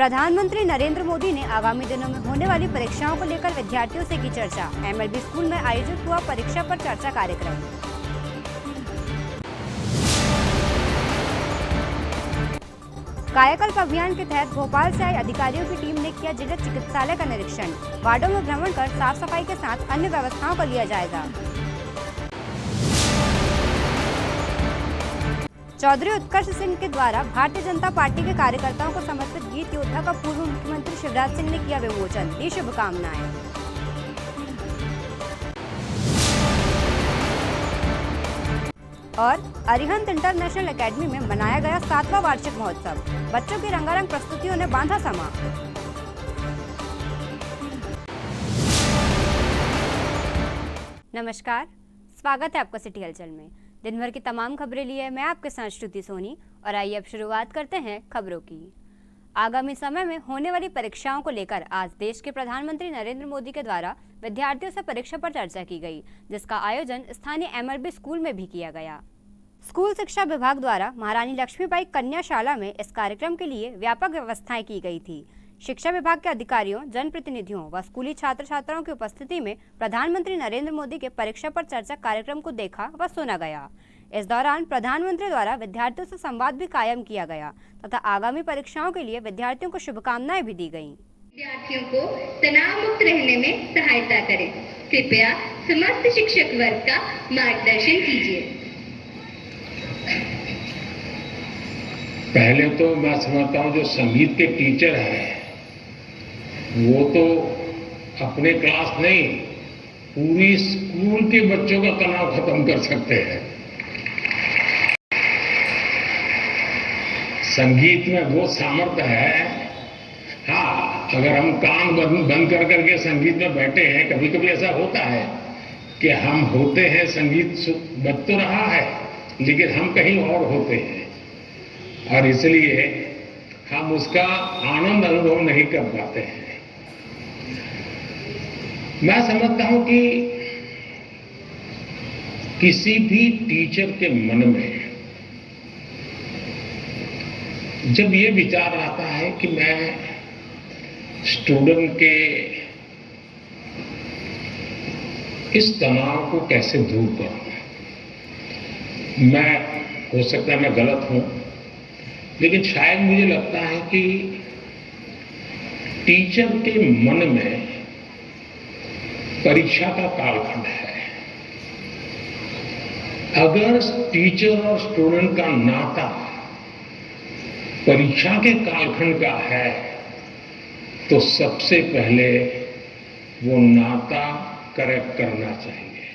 प्रधानमंत्री नरेंद्र मोदी ने आगामी दिनों में होने वाली परीक्षाओं को लेकर विद्यार्थियों से की चर्चा। MLB स्कूल में आयोजित हुआ परीक्षा पर चर्चा कार्यक्रम। कायाकल्प अभियान के तहत भोपाल से आई अधिकारियों की टीम ने किया जिला चिकित्सालय का निरीक्षण। वार्डों में भ्रमण कर साफ सफाई के साथ अन्य व्यवस्थाओं को लिया जाएगा। चौधरी उत्कर्ष सिंह के द्वारा भारतीय जनता पार्टी के कार्यकर्ताओं को समर्पित गीत योद्धा का पूर्व मुख्यमंत्री शिवराज सिंह ने किया विमोचन, दी शुभकामनाएं। और अरिहंत इंटरनेशनल एकेडमी में मनाया गया 7वां वार्षिक महोत्सव। बच्चों की रंगारंग प्रस्तुतियों ने बांधा समा। नमस्कार, स्वागत है आपका सिटी हलचल में। दिन भर की तमाम खबरें लिए मैं आपके साथ श्रुति सोनी और आइए अब शुरुआत करते हैं खबरों की। आगामी समय में होने वाली परीक्षाओं को लेकर आज देश के प्रधानमंत्री नरेंद्र मोदी के द्वारा विद्यार्थियों से परीक्षा पर चर्चा की गई, जिसका आयोजन स्थानीय MLB स्कूल में भी किया गया। स्कूल शिक्षा विभाग द्वारा महारानी लक्ष्मीबाई कन्याशाला में इस कार्यक्रम के लिए व्यापक व्यवस्थाएं की गई थी। शिक्षा विभाग के अधिकारियों, जनप्रतिनिधियों व स्कूली छात्र छात्राओं की उपस्थिति में प्रधानमंत्री नरेंद्र मोदी के परीक्षा पर चर्चा कार्यक्रम को देखा व सुना गया। इस दौरान प्रधानमंत्री द्वारा विद्यार्थियों से संवाद भी कायम किया गया तथा आगामी परीक्षाओं के लिए विद्यार्थियों को शुभकामनाएं भी दी गयी। विद्यार्थियों को तनाव मुक्त रहने में सहायता करें। कृपया समस्त शिक्षक वर्ग का मार्गदर्शन कीजिए। पहले तो मैं समझता हूँ जो संगीत के टीचर हैं वो तो अपने क्लास नहीं, पूरी स्कूल के बच्चों का तनाव खत्म कर सकते हैं। संगीत में वो सामर्थ्य है। हाँ, अगर हम कान बंद कर करके संगीत में बैठे हैं, कभी कभी ऐसा होता है कि हम होते हैं, संगीत बज तो रहा है लेकिन हम कहीं और होते हैं और इसलिए हम उसका आनंद अनुभव नहीं कर पाते हैं। मैं समझता हूं कि किसी भी टीचर के मन में जब ये विचार आता है कि मैं स्टूडेंट के इस तनाव को कैसे दूर करूं, मैं हो सकता है मैं गलत हूं, लेकिन शायद मुझे लगता है कि टीचर के मन में परीक्षा का कालखंड है। अगर टीचर और स्टूडेंट का नाता परीक्षा के कालखंड का है तो सबसे पहले वो नाता करेक्ट करना चाहिए।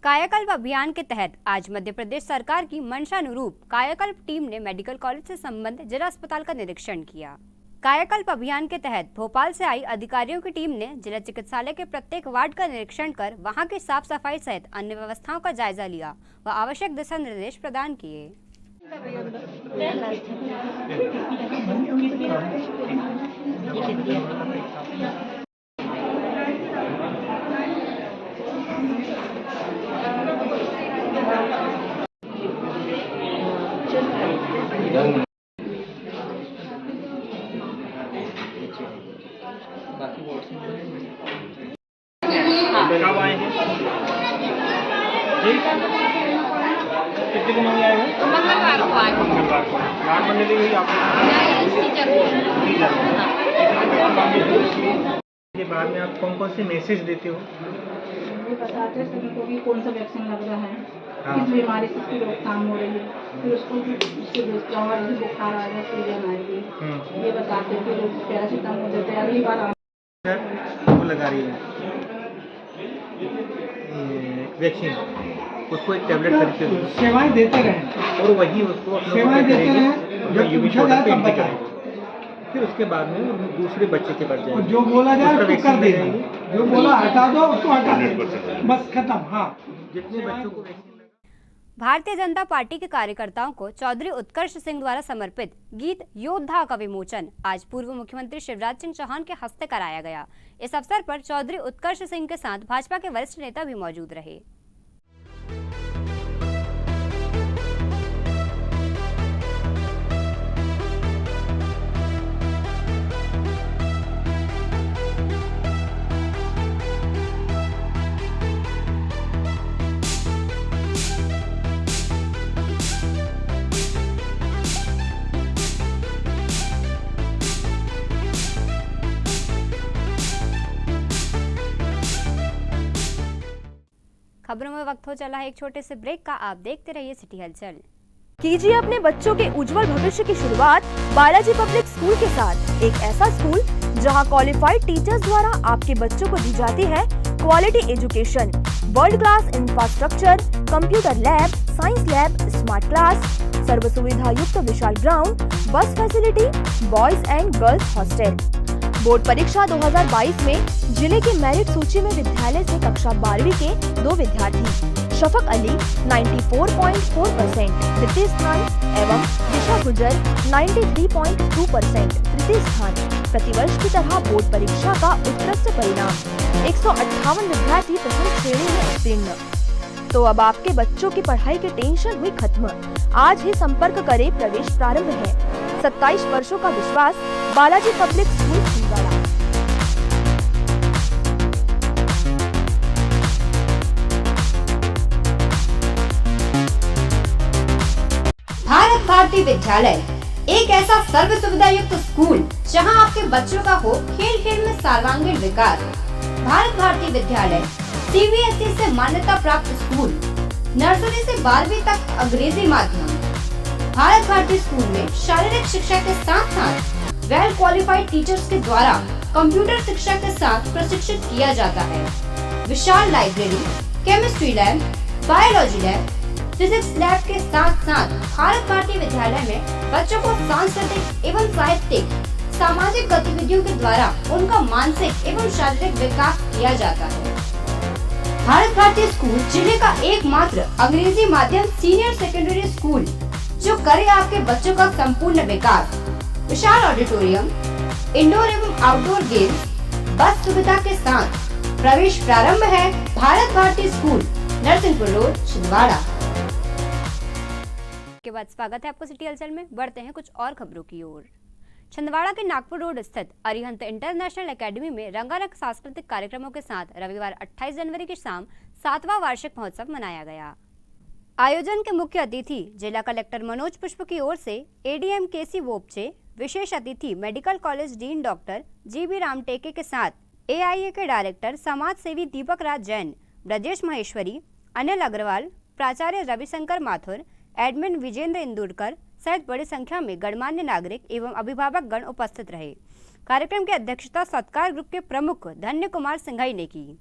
कायाकल्प अभियान के तहत आज मध्य प्रदेश सरकार की मंशानुरूप कायाकल्प टीम ने मेडिकल कॉलेज से संबंधित जिला अस्पताल का निरीक्षण किया। कायाकल्प अभियान के तहत भोपाल से आई अधिकारियों की टीम ने जिला चिकित्सालय के प्रत्येक वार्ड का निरीक्षण कर वहां की साफ सफाई सहित अन्य व्यवस्थाओं का जायजा लिया व आवश्यक दिशा निर्देश प्रदान किए। कब आएंगे? ठीक, कितने दिन में आएगा? मंगलवार को आएगा। मंगलवार को गार्ड बनने देंगे आपको? के बाद में आप कौन कौन से मैसेज देते हो? ये बताते हैं सभी को भी कौन सा वैक्सीन लग रहा है, किस बीमारी से उसकी रोकथाम हो रही है, फिर उसको बुखार आ गया, सूजन आएगी, ये बताते हैं। फिर पैरासीटामोल देते हैं। अगली बार वो लगा रही है वैक्सीन, उसको एक टैबलेट तरीके से सेवाएं देते रहे और वही उसको सेवाएं देते रहे। जब पूछा जाए तब बताएं। फिर उसके बाद में दूसरे बच्चे के पास जाएंगे, जो बोला जाए उसको कर देंगे, जो बोला हटा दो उसको हटा दो, बस खत्म। हाँ, जितने बच्चों को वैक्सीन। भारतीय जनता पार्टी के कार्यकर्ताओं को चौधरी उत्कर्ष सिंह द्वारा समर्पित गीत योद्धा का विमोचन आज पूर्व मुख्यमंत्री शिवराज सिंह चौहान के हस्ते कराया गया। इस अवसर पर चौधरी उत्कर्ष सिंह के साथ भाजपा के वरिष्ठ नेता भी मौजूद रहे। खबरों में वक्त हो चला है एक छोटे से ब्रेक का। आप देखते रहिए सिटी हलचल। कीजिए अपने बच्चों के उज्जवल भविष्य की शुरुआत बालाजी पब्लिक स्कूल के साथ। एक ऐसा स्कूल जहां क्वालिफाइड टीचर्स द्वारा आपके बच्चों को दी जाती है quality education, world class infrastructure, computer lab, science lab, smart class, सर्व सुविधा युक्त विशाल ground, bus facility, boys and girls hostel. Board परीक्षा 2022 में जिले की मेरिट सूची में विद्यालय से कक्षा 12वीं के 2 विद्यार्थी शफक अली 94.4% तृतीय स्थान एवं दिशा गुजर 93.2% तृतीय स्थान। प्रतिवर्ष की तरह बोर्ड परीक्षा का उत्कृष्ट परिणाम 158 विद्यार्थी प्रथम श्रेणी में उत्तीर्ण। तो अब आपके बच्चों की पढ़ाई की टेंशन हुई खत्म। आज ही संपर्क करें, प्रवेश प्रारंभ है। 27 वर्षों का विश्वास, बालाजी पब्लिक स्कूल छिंदवाड़ा। भारत भारती विद्यालय एक ऐसा सर्व सुविधा युक्त स्कूल जहां आपके बच्चों का हो खेल खेल में सर्वांगीण विकास। भारत भारती विद्यालय CBSE से मान्यता प्राप्त स्कूल, नर्सरी से 12वीं तक अंग्रेजी माध्यम। भारत भारती स्कूल में शारीरिक शिक्षा के साथ साथ वेल क्वालिफाइड टीचर्स के द्वारा कंप्यूटर शिक्षा के साथ प्रशिक्षित किया जाता है। विशाल library, chemistry lab, biology lab, physics lab के साथ साथ भारत भारती विद्यालय में बच्चों को सांस्कृतिक एवं साहित्यिक सामाजिक गतिविधियों के द्वारा उनका मानसिक एवं शारीरिक विकास किया जाता है। भारत भारती स्कूल जिले का एकमात्र अंग्रेजी माध्यम सीनियर सेकेंडरी स्कूल जो करे आपके बच्चों का संपूर्ण विकास। विशाल ऑडिटोरियम, इंडोर एवं आउटडोर गेम्स, बस सुविधा के साथ। प्रवेश प्रारंभ है। Bharat Bharati school, Narsinghpur road, Chhindwara. के बाद स्वागत है आपको सिटी हलचल में। बढ़ते हैं कुछ और खबरों की ओर। छिंदवाड़ा के नागपुर रोड स्थित अरिहंत इंटरनेशनल एकेडमी में रंगारंग सांस्कृतिक कार्यक्रमों के साथ रविवार 28 जनवरी की शाम 7वां वार्षिक महोत्सव मनाया गया। आयोजन के मुख्य अतिथि जिला कलेक्टर मनोज पुष्प की ओर से ADM KC वोपचे, विशेष अतिथि medical college dean doctor GB Ramteke के साथ AIA के डायरेक्टर समाज सेवी दीपक राज जैन, ब्रजेश महेश्वरी, अनिल अग्रवाल, प्राचार्य रविशंकर माथुर, एडमिन विजेंद्र इंदुरकर सहित बड़ी संख्या में गणमान्य नागरिक एवं अभिभावक गण उपस्थित रहे। कार्यक्रम की अध्यक्षता सत्कार ग्रुप के प्रमुख धन्य कुमार सिंघई ने की।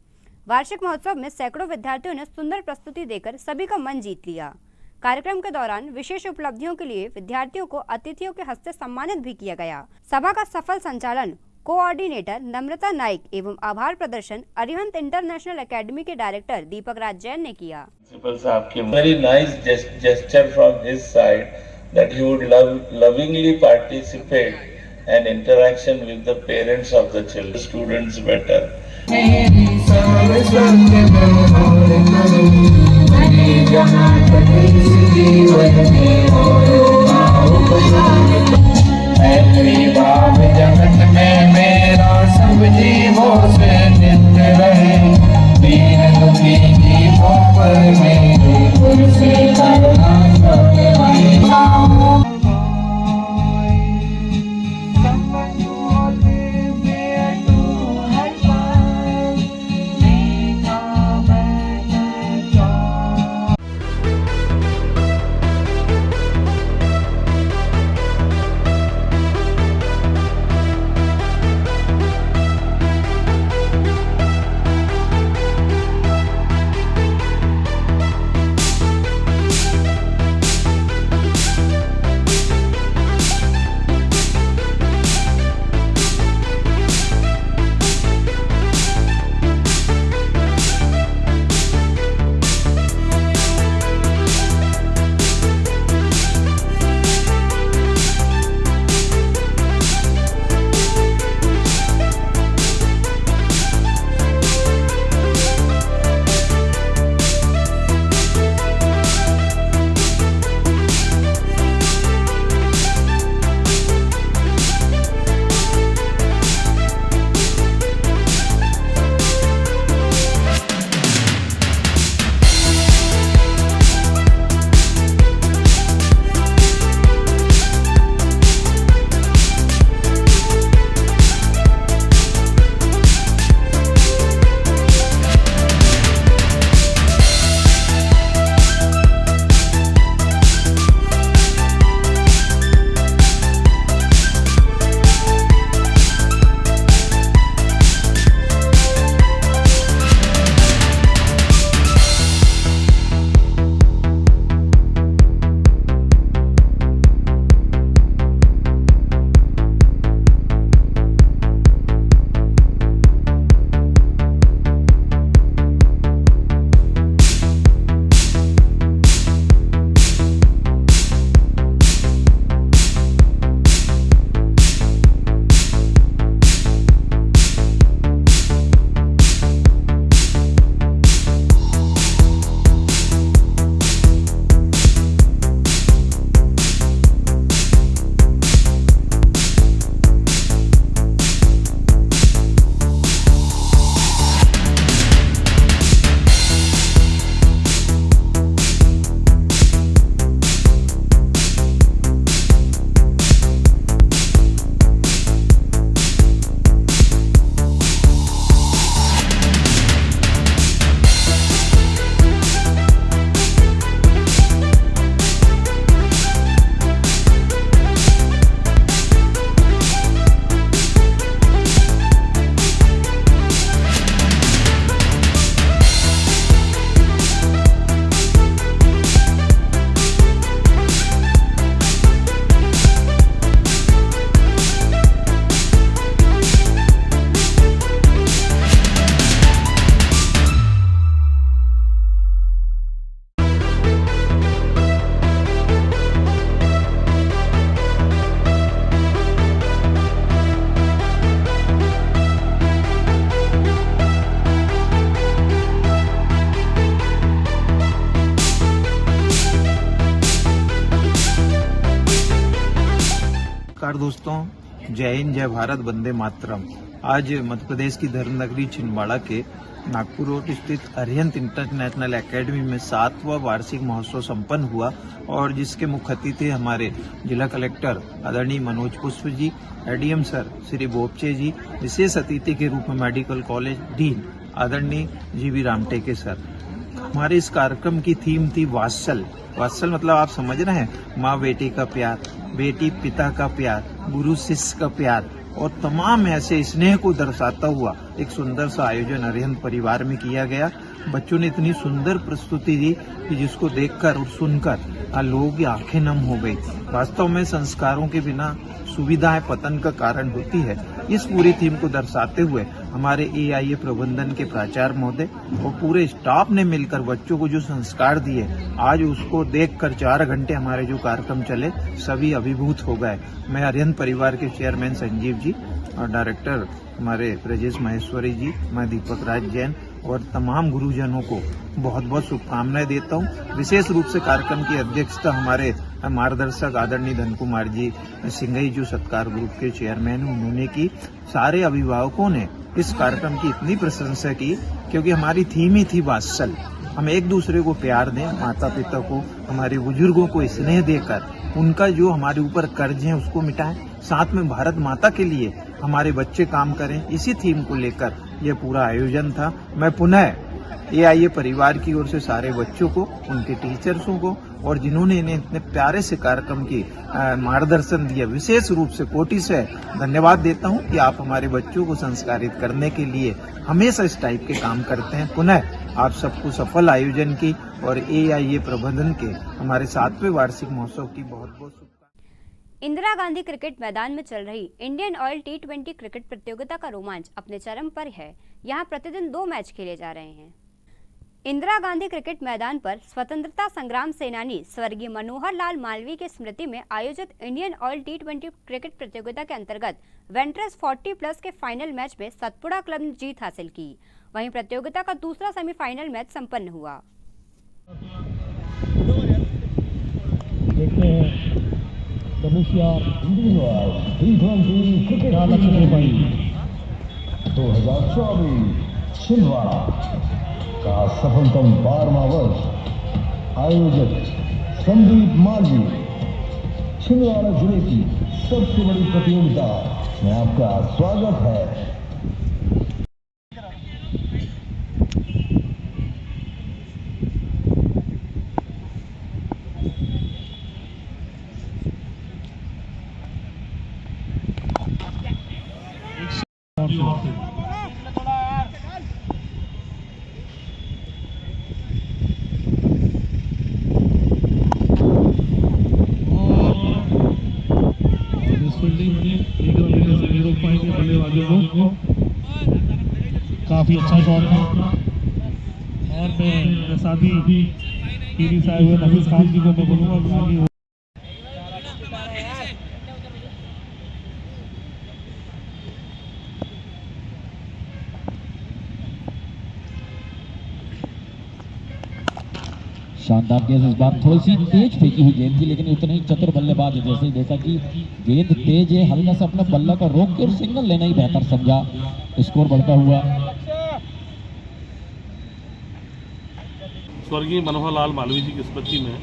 वार्षिक महोत्सव में सैकड़ों विद्यार्थियों ने सुंदर प्रस्तुति देकर सभी का मन जीत लिया। कार्यक्रम के दौरान विशेष उपलब्धियों के लिए विद्यार्थियों को अतिथियों के हस्ते सम्मानित भी किया गया। सभा का सफल संचालन कोऑर्डिनेटर नम्रता नाइक एवं आभार प्रदर्शन अरिहंत इंटरनेशनल एकेडमी के डायरेक्टर दीपक राज जैन ने किया। Very nice gesture from his side that he would lovingly participate and interaction with the parents of the children, students better. जगत में मेरा सब जीवों से नित्य रहे, दीन दुखी जीवों पर मेरे गुरु से करुणा नमस्कार दोस्तों, जय हिंद, जय भारत, वंदे मातरम। आज मध्य प्रदेश की धर्म नगरी छिंदवाड़ा के नागपुर रोड स्थित अरिहंत इंटरनेशनल एकेडमी में 7वां वार्षिक महोत्सव संपन्न हुआ और जिसके मुख्य अतिथि हमारे जिला कलेक्टर आदरणीय मनोज पुष्प जी, एडीएम सर श्री बोपचे जी, विशेष अतिथि के रूप में मेडिकल कॉलेज डीन आदरणीय जीवी रामटेके सर। हमारे इस कार्यक्रम की थीम थी वात्सल। वात्सल मतलब आप समझ रहे हैं, माँ बेटी का प्यार, बेटी पिता का प्यार, गुरु शिष्य का प्यार और तमाम ऐसे स्नेह को दर्शाता हुआ एक सुंदर सा आयोजन अरिहंत परिवार में किया गया। बच्चों ने इतनी सुंदर प्रस्तुति दी कि जिसको देखकर और सुनकर लोगों की आंखें नम हो गई। वास्तव में संस्कारों के बिना सुविधाएं पतन का कारण होती है। इस पूरी थीम को दर्शाते हुए हमारे AIA प्रबंधन के प्राचार्य महोदय और पूरे स्टाफ ने मिलकर बच्चों को जो संस्कार दिए, आज उसको देखकर 4 घंटे हमारे जो कार्यक्रम चले सभी अभिभूत हो गए। मैं अरिहंत परिवार के चेयरमैन संजीव जी और डायरेक्टर हमारे ब्रजेश महेश्वरी जी, मैं दीपक राज जैन और तमाम गुरुजनों को बहुत बहुत शुभकामनाएं देता हूं। विशेष रूप से कार्यक्रम की अध्यक्षता हमारे मार्गदर्शक आदरणीय धन कुमार जी सिंघई जो सत्कार ग्रुप के चेयरमैन हैं, उन्होंने की। सारे अभिभावकों ने इस कार्यक्रम की इतनी प्रशंसा की क्योंकि हमारी थीम ही थी वात्सल। हम एक दूसरे को प्यार दें, माता पिता को, हमारे बुजुर्गों को स्नेह देकर उनका जो हमारे ऊपर कर्ज है उसको मिटाएं, साथ में भारत माता के लिए हमारे बच्चे काम करें। इसी थीम को लेकर यह पूरा आयोजन था। मैं पुनः AIA परिवार की ओर से सारे बच्चों को, उनके टीचर्सों को और जिन्होंने इन्हें इतने प्यारे से कार्यक्रम की मार्गदर्शन दिया, विशेष रूप से कोटि से धन्यवाद देता हूं कि आप हमारे बच्चों को संस्कारित करने के लिए हमेशा इस टाइप के काम करते हैं। पुनः आप सबको सफल आयोजन की और AIA प्रबंधन के हमारे 7वें वार्षिक महोत्सव की बहुत बहुत शुभकामनाएं। इंदिरा गांधी क्रिकेट मैदान में चल रही इंडियन ऑयल T20 क्रिकेट प्रतियोगिता का रोमांच अपने चरम पर है। यहां प्रतिदिन 2 मैच खेले जा रहे हैं। इंदिरा गांधी क्रिकेट मैदान पर स्वतंत्रता संग्राम सेनानी स्वर्गीय मनोहर लाल मालवीय की स्मृति में आयोजित इंडियन ऑयल T20 क्रिकेट प्रतियोगिता के अंतर्गत वेंट्रेस 40+ के फाइनल मैच में सतपुड़ा क्लब ने जीत हासिल की। वहीं प्रतियोगिता का दूसरा सेमीफाइनल मैच संपन्न हुआ। देखते हैं T20 क्रिकेट 2024 छिंदवाड़ा का सफलतम 12वां वर्ष। आयोजक संदीप मालवी। छिंदवाड़ा जिले की सबसे बड़ी प्रतियोगिता में आपका स्वागत है। काफी अच्छा शॉट है और मैं साथ ही पीली साहब हुए नफीस खान जी को मैं बोलूँगा आगे शानदार गेंद। इस बार थोड़ी सी तेज फेंकी हुई गेंद थी लेकिन उतने ही चतुर बल्लेबाज है। जैसे ही देखा कि गेंद तेज है, हल्का सा अपना बल्ला को रोक के और सिग्नल लेना ही बेहतर समझा। स्कोर बढ़ता हुआ। स्वर्गीय मनोहर लाल मालवीय जी की स्मृति में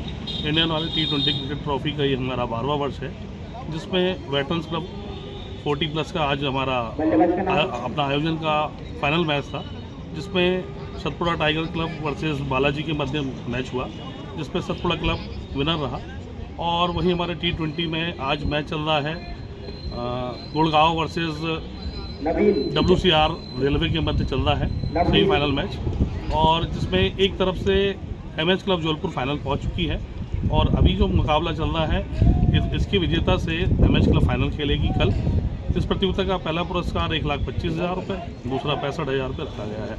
इंडियन वाले T20 क्रिकेट ट्रॉफी का ये हमारा 12वां वर्ष है, जिसमें वेटरन्स क्लब 40+ का आज हमारा अपना आयोजन का फाइनल मैच था, जिसमें Satpura tiger club versus Balaji के मध्य मैच हुआ, जिसमें सतपुड़ा क्लब विनर रहा। और वहीं हमारे T20 में आज मैच चल रहा है गुड़गांव वर्सेस WCR रेलवे के मध्य चल रहा है सेमीफाइनल मैच, और जिसमें एक तरफ से MS क्लब जबलपुर फाइनल पहुंच चुकी है और अभी जो मुकाबला चल रहा है इसकी विजेता से MS क्लब फाइनल खेलेगी कल। इस प्रतियोगिता का पहला पुरस्कार 1,25,000 रुपये, दूसरा 65,000 रुपये रखा गया है।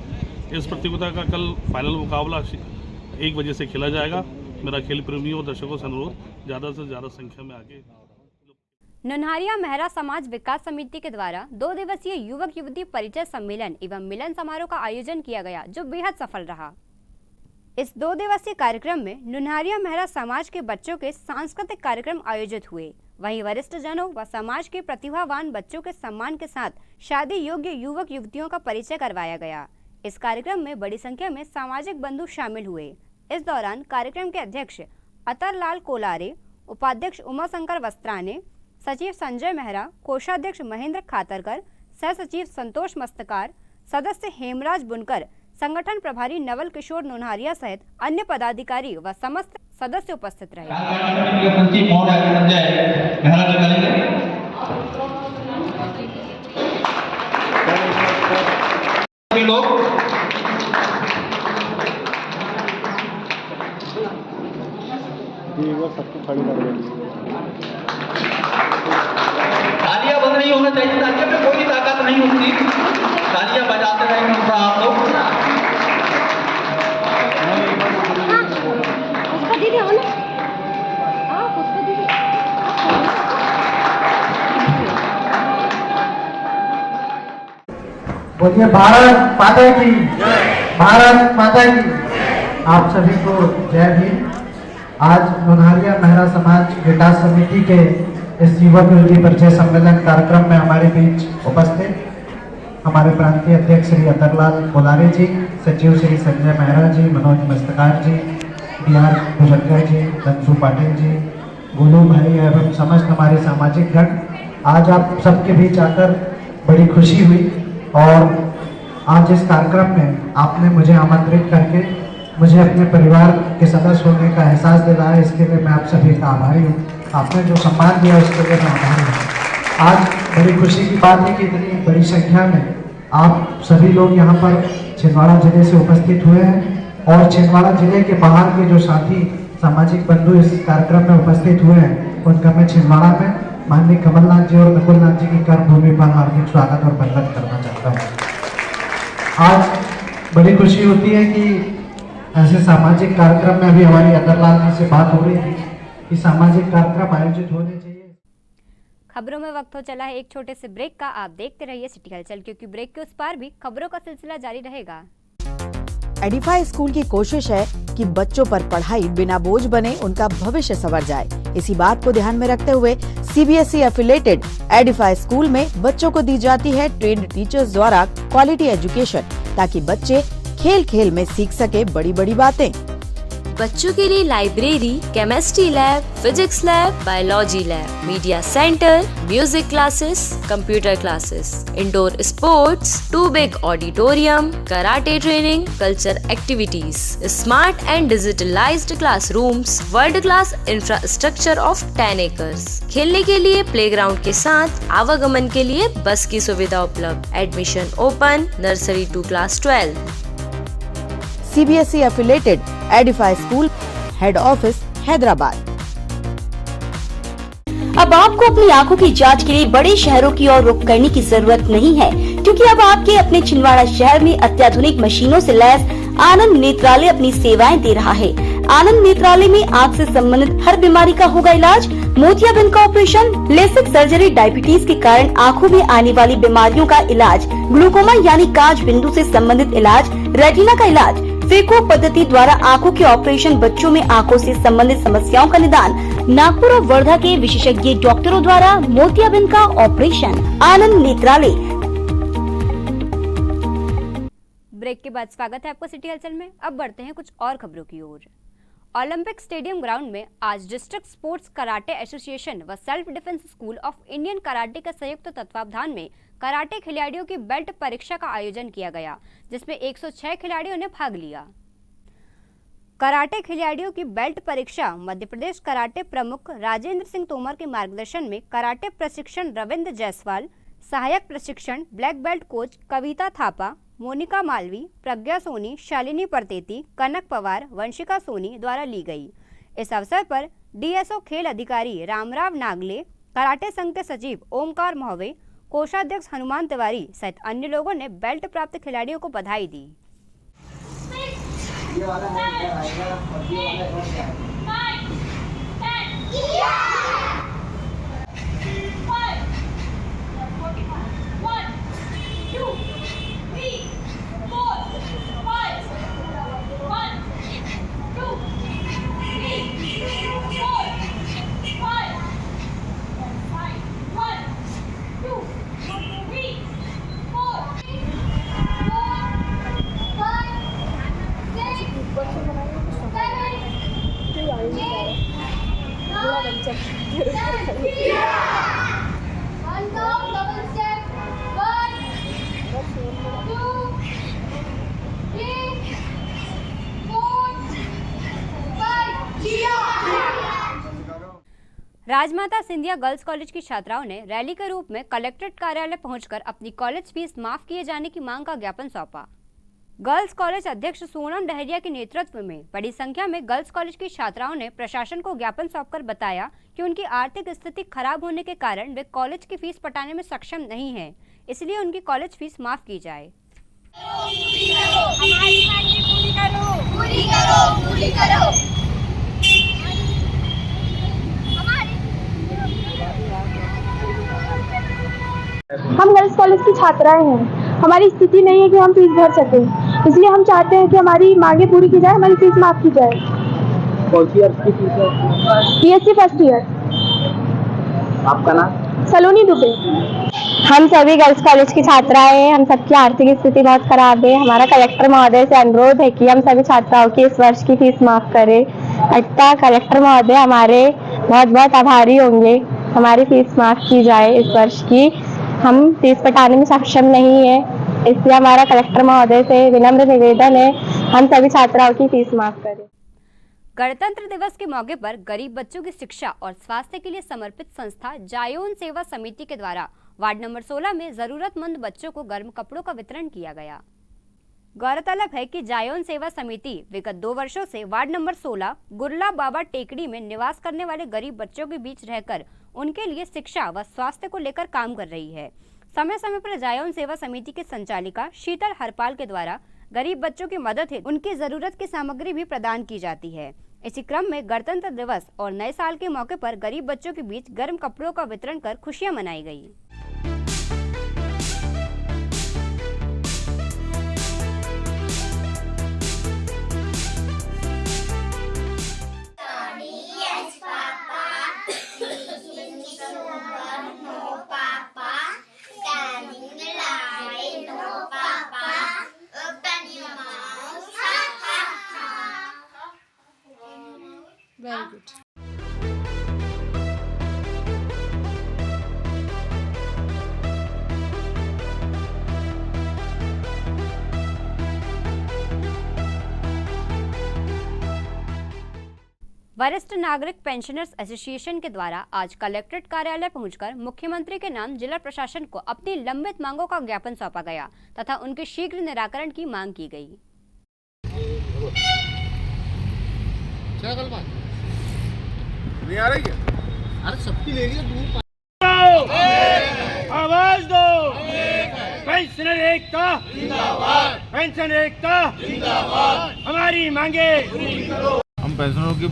इस प्रतियोगिता का कल फाइनल मुकाबला 1 बजे से खेला जाएगा। मेरा खेल प्रेमियों और दर्शकों से अनुरोध, ज़्यादा से ज़्यादा संख्या में आगे। नन्हारिया मेहरा समाज विकास समिति के द्वारा 2 दिवसीय युवक युवती परिचय सम्मेलन एवं मिलन समारोह का आयोजन किया गया, जो बेहद सफल रहा। इस 2 दिवसीय कार्यक्रम में नन्हारिया मेहरा समाज के बच्चों के सांस्कृतिक कार्यक्रम आयोजित हुए। वहीं वरिष्ठ जनों व समाज के प्रतिभावान बच्चों के सम्मान के साथ शादी योग्य युवक युवतियों का परिचय करवाया गया। इस कार्यक्रम में बड़ी संख्या में सामाजिक बंधु शामिल हुए। इस दौरान कार्यक्रम के अध्यक्ष अतरलाल कोलारे, उपाध्यक्ष उमाशंकर वस्त्राने, सचिव संजय मेहरा, कोषाध्यक्ष महेंद्र खातरकर, सह सचिव संतोष मस्तकार, सदस्य हेमराज बुनकर, संगठन प्रभारी नवल किशोर नोनहारिया सहित अन्य पदाधिकारी व समस्त सदस्य उपस्थित रहे। तालियां बंद नहीं होना चाहिए, तालियों में कोई ताकत नहीं होती, तालियां बजाते रहेंगे आप लोग। उसका दीदी हो ना, आप उसका दीदी बोलिए भारत माता की, भारत माता की। आप सभी को जय भीम। आज नोनहारिया मेहरा समाज विकास समिति के इस युवक युवती परिचय सम्मेलन कार्यक्रम में हमारे बीच उपस्थित हमारे प्रांतीय अध्यक्ष श्री अतरलाल कोलारे जी, सचिव श्री संजय मेहरा जी, मनोज मस्तकार जी, BR भुजंगर जी, धनसू पाटिल जी, गोलू भाई एवं समस्त हमारे सामाजिक गण, आज आप सबके बीच आकर बड़ी खुशी हुई और आज इस कार्यक्रम में आपने मुझे आमंत्रित करके मुझे अपने परिवार के सदस्य होने का एहसास दिलाया। इसके लिए मैं आप सभी का आभारी हूँ। आपने जो सम्मान दिया उसके लिए मैं आभारी हूँ। आज बड़ी खुशी की बात है कि इतनी बड़ी संख्या में आप सभी लोग यहाँ पर छिंदवाड़ा जिले से उपस्थित हुए हैं और छिंदवाड़ा जिले के बाहर के जो साथी सामाजिक बंधु इस कार्यक्रम में उपस्थित हुए हैं उनका मैं छिंदवाड़ा में माननीय कमलनाथ जी और नकुलनाथ जी की कर्मभूमि पर हार्दिक स्वागत और वंदन करना चाहता हूँ। आज बड़ी खुशी होती है कि ऐसे सामाजिक कार्यक्रम में अभी हमारी अतरलाल जी से बात हो रही थी कि सामाजिक कार्यक्रम आयोजित होने चाहिए। खबरों में वक्त हो चला है एक छोटे से ब्रेक का। आप देखते रहिए सिटी हलचल, क्योंकि ब्रेक के उस पार भी खबरों का सिलसिला जारी रहेगा। एडिफाई स्कूल की कोशिश है कि बच्चों पर पढ़ाई बिना बोझ बने, उनका भविष्य संवर जाए। इसी बात को ध्यान में रखते हुए CBSE एफिलेटेड एडिफाई स्कूल में बच्चों को दी जाती है ट्रेन्ड टीचर्स द्वारा क्वालिटी एजुकेशन, ताकि बच्चे खेल खेल में सीख सके बड़ी बड़ी बातें। बच्चों के लिए library, chemistry lab, physics lab, biology lab, media centre, music classes, computer classes, indoor sports, 2 big auditorium, karate training, culture activities, smart and digitalised classrooms, world class infrastructure of 10 acres. खेलने के लिए प्लेग्राउंड के साथ आवागमन के लिए बस की सुविधा उपलब्ध। Admission open nursery to class 12। CBSE affiliated Edify school, head office Hyderabad. अब आपको अपनी आंखों की जांच के लिए बड़े शहरों की ओर रुख करने की जरूरत नहीं है, क्योंकि अब आपके अपने छिंदवाड़ा शहर में अत्याधुनिक मशीनों से लैस आनंद नेत्रालय अपनी सेवाएं दे रहा है। आनंद नेत्रालय में आंख से संबंधित हर बीमारी का होगा इलाज। मोतियाबिंद का ऑपरेशन, लेसिक सर्जरी, डायबिटीज के कारण आंखों में आने वाली बीमारियों का इलाज, ग्लूकोमा यानी कांच बिंदु से संबंधित इलाज, रेटिना का इलाज, फेको पद्धति द्वारा आंखों के ऑपरेशन, बच्चों में आंखों से संबंधित समस्याओं का निदान, नागपुर और वर्धा के विशेषज्ञ डॉक्टरों द्वारा मोतियाबिंद का ऑपरेशन। आनंद नेत्रालय। ब्रेक के बाद स्वागत है आपको सिटी हलचल में। अब बढ़ते हैं कुछ और खबरों की ओर। ओलंपिक स्टेडियम ग्राउंड में आज डिस्ट्रिक्ट स्पोर्ट्स कराटे एसोसिएशन व self defence school of Indian karate के संयुक्त तत्वावधान में कराटे खिलाड़ियों की बेल्ट परीक्षा का आयोजन किया गया, जिसमें 106 खिलाड़ियों ने भाग लिया। कराटे खिलाड़ियों की बेल्ट परीक्षा मध्य प्रदेश कराटे प्रमुख राजेंद्र सिंह तोमर के मार्गदर्शन में कराटे प्रशिक्षण रविंद्र जायसवाल, सहायक प्रशिक्षण ब्लैक बेल्ट कोच कविता थापा, मोनिका मालवी, प्रज्ञा सोनी, शालिनी परतेती, कनक पवार, वंशिका सोनी द्वारा ली गई। इस अवसर पर DSO खेल अधिकारी रामराव नागले, कराटे संघ के सचिव ओमकार महोवे, कोषाध्यक्ष हनुमान तिवारी सहित अन्य लोगों ने बेल्ट प्राप्त खिलाड़ियों को बधाई दी। राजमाता सिंधिया गर्ल्स कॉलेज की छात्राओं ने रैली के रूप में कलेक्ट्रेट कार्यालय पहुंचकर अपनी कॉलेज फीस माफ किए जाने की मांग का ज्ञापन सौंपा। गर्ल्स कॉलेज अध्यक्ष सोनम डहरिया के नेतृत्व में बड़ी संख्या में गर्ल्स कॉलेज की छात्राओं ने प्रशासन को ज्ञापन सौंपकर बताया कि उनकी आर्थिक स्थिति खराब होने के कारण वे कॉलेज की फीस पटाने में सक्षम नहीं है, इसलिए उनकी कॉलेज फीस माफ की जाए। हमारी मांगे पूरी करो, पूरी करो, पूरी करो। हम गर्ल्स कॉलेज की छात्राएं हैं, हमारी स्थिति नहीं है कि हम फीस भर सकें, इसलिए हम चाहते हैं कि हमारी मांगे पूरी की जाए, हमारी फीस माफ की जाए। कौन सी ईयर की फीस है? BSc first year. आपका नाम? सलोनी दुबे। हम सभी गर्ल्स कॉलेज की छात्राएं हैं, हम सबकी आर्थिक स्थिति बहुत खराब है। हमारा कलेक्टर महोदय से अनुरोध है कि हम सभी छात्राओं की इस वर्ष की फीस माफ करें। अतः कलेक्टर महोदय हमारे बहुत बहुत आभारी होंगे, हमारी फीस माफ की जाए इस वर्ष की। हम फीस पटाने में सक्षम नहीं है, इसलिए हमारा कलेक्टर महोदय से विनम्र निवेदन है, हम सभी छात्राओं की फीस माफ करें। गणतंत्र दिवस के मौके पर गरीब बच्चों की शिक्षा और स्वास्थ्य के लिए समर्पित संस्था जायोन सेवा समिति के द्वारा वार्ड नंबर 16 में जरूरतमंद बच्चों को गर्म कपड़ों का वितरण किया गया। गौरतलब है कि जायोन सेवा समिति विगत 2 वर्षों से वार्ड नंबर 16 गुरला बाबा टेकड़ी में निवास करने वाले गरीब बच्चों के बीच रहकर उनके लिए शिक्षा व स्वास्थ्य को लेकर काम कर रही है। समय समय पर जायोन सेवा समिति की संचालिका शीतल हरपाल के द्वारा गरीब बच्चों की मदद हेतु उनकी जरूरत की सामग्री भी प्रदान की जाती है। इसी क्रम में गणतंत्र दिवस और नए साल के मौके पर गरीब बच्चों के बीच गर्म कपड़ों का वितरण कर खुशियां मनाई गई। Very good. वरिष्ठ नागरिक पेंशनर्स एसोसिएशन के द्वारा आज कलेक्ट्रेट कार्यालय पहुंचकर मुख्यमंत्री के नाम जिला प्रशासन को अपनी लंबित मांगों का ज्ञापन सौंपा गया तथा उनके शीघ्र निराकरण की मांग की गई। नहीं आ रही है? अरे सबकी ले लिया दूर। आवाज दो। पेंशनर एकता जिंदाबाद, पेंशन एकता जिंदाबाद, हमारी मांगे पूरी करो। हम पेंशनरों की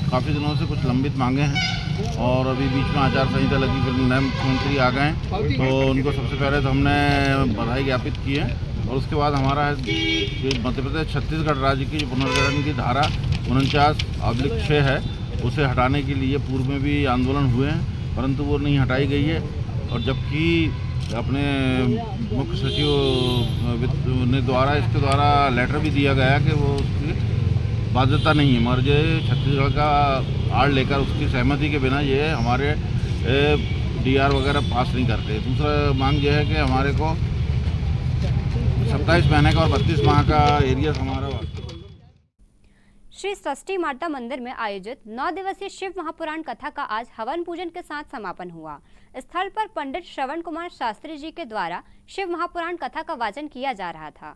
काफ़ी दिनों से कुछ लंबित मांगे हैं और अभी बीच में आचार संहिता लगी, फिर नए मुख्यमंत्री आ गए तो उनको सबसे पहले तो हमने बधाई ज्ञापित की है और उसके बाद हमारा मध्य प्रदेश छत्तीसगढ़ राज्य की जो पुनर्गठन की धारा 49/6 है उसे हटाने के लिए पूर्व में भी आंदोलन हुए हैं परंतु वो नहीं हटाई गई है। और जबकि अपने मुख्य सचिव ने द्वारा इसके द्वारा लेटर भी दिया गया कि वो उसकी बाध्यता नहीं है, मगर ये छत्तीसगढ़ का आड़ लेकर उसकी सहमति के बिना ये हमारे डीआर वगैरह पास नहीं करते। दूसरा मांग ये है कि हमारे को 27 महीने का और 32 माह का एरिया हमारा। श्री षष्ठी माता मंदिर में आयोजित 9 दिवसीय शिव महापुराण कथा का आज हवन पूजन के साथ समापन हुआ। स्थल पर पंडित श्रवण कुमार शास्त्री जी के द्वारा शिव महापुराण कथा का वाचन किया जा रहा था।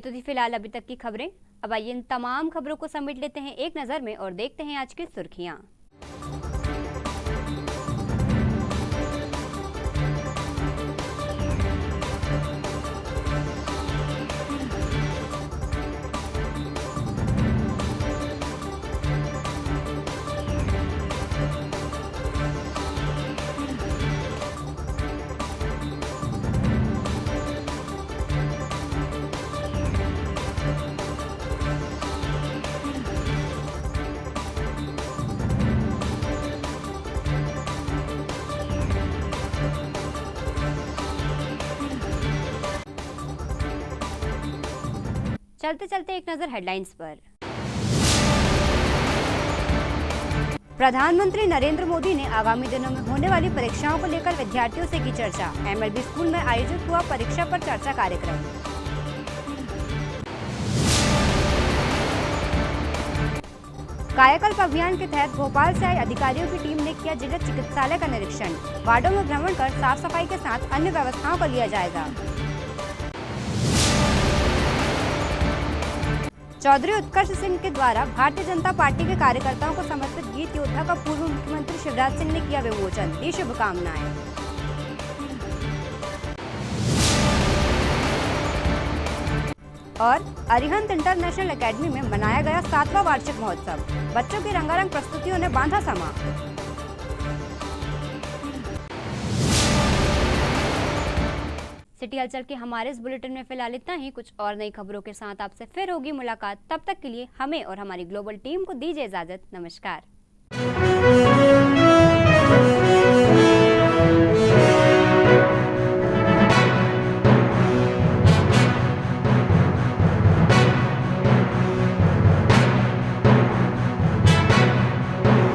तो थी फिलहाल अभी तक की खबरें। अब आइए इन तमाम खबरों को समेट लेते हैं एक नजर में और देखते हैं आज की सुर्खियां। चलते चलते एक नजर हेडलाइंस पर। प्रधानमंत्री नरेंद्र मोदी ने आगामी दिनों में होने वाली परीक्षाओं को लेकर विद्यार्थियों से की चर्चा। MLB स्कूल में आयोजित हुआ परीक्षा पर चर्चा कार्यक्रम। कायाकल्प अभियान के तहत भोपाल से आए अधिकारियों की टीम ने किया जिला चिकित्सालय का निरीक्षण। वार्डों में भ्रमण कर साफ सफाई के साथ अन्य व्यवस्थाओं का लिया जाएगा। चौधरी उत्कर्ष सिंह के द्वारा भारतीय जनता पार्टी के कार्यकर्ताओं को समर्पित गीत योद्धा का पूर्व मुख्यमंत्री शिवराज सिंह ने किया विमोचन। दी शुभकामनाएं। और अरिहंत इंटरनेशनल एकेडमी में मनाया गया 7वां वार्षिक महोत्सव। बच्चों की रंगारंग प्रस्तुतियों ने बांधा समा। सिटी हलचल के हमारे इस बुलेटिन में फिलहाल इतना ही। कुछ और नई खबरों के साथ आपसे फिर होगी मुलाकात। तब तक के लिए हमें और हमारी ग्लोबल टीम को दीजिए इजाजत। नमस्कार।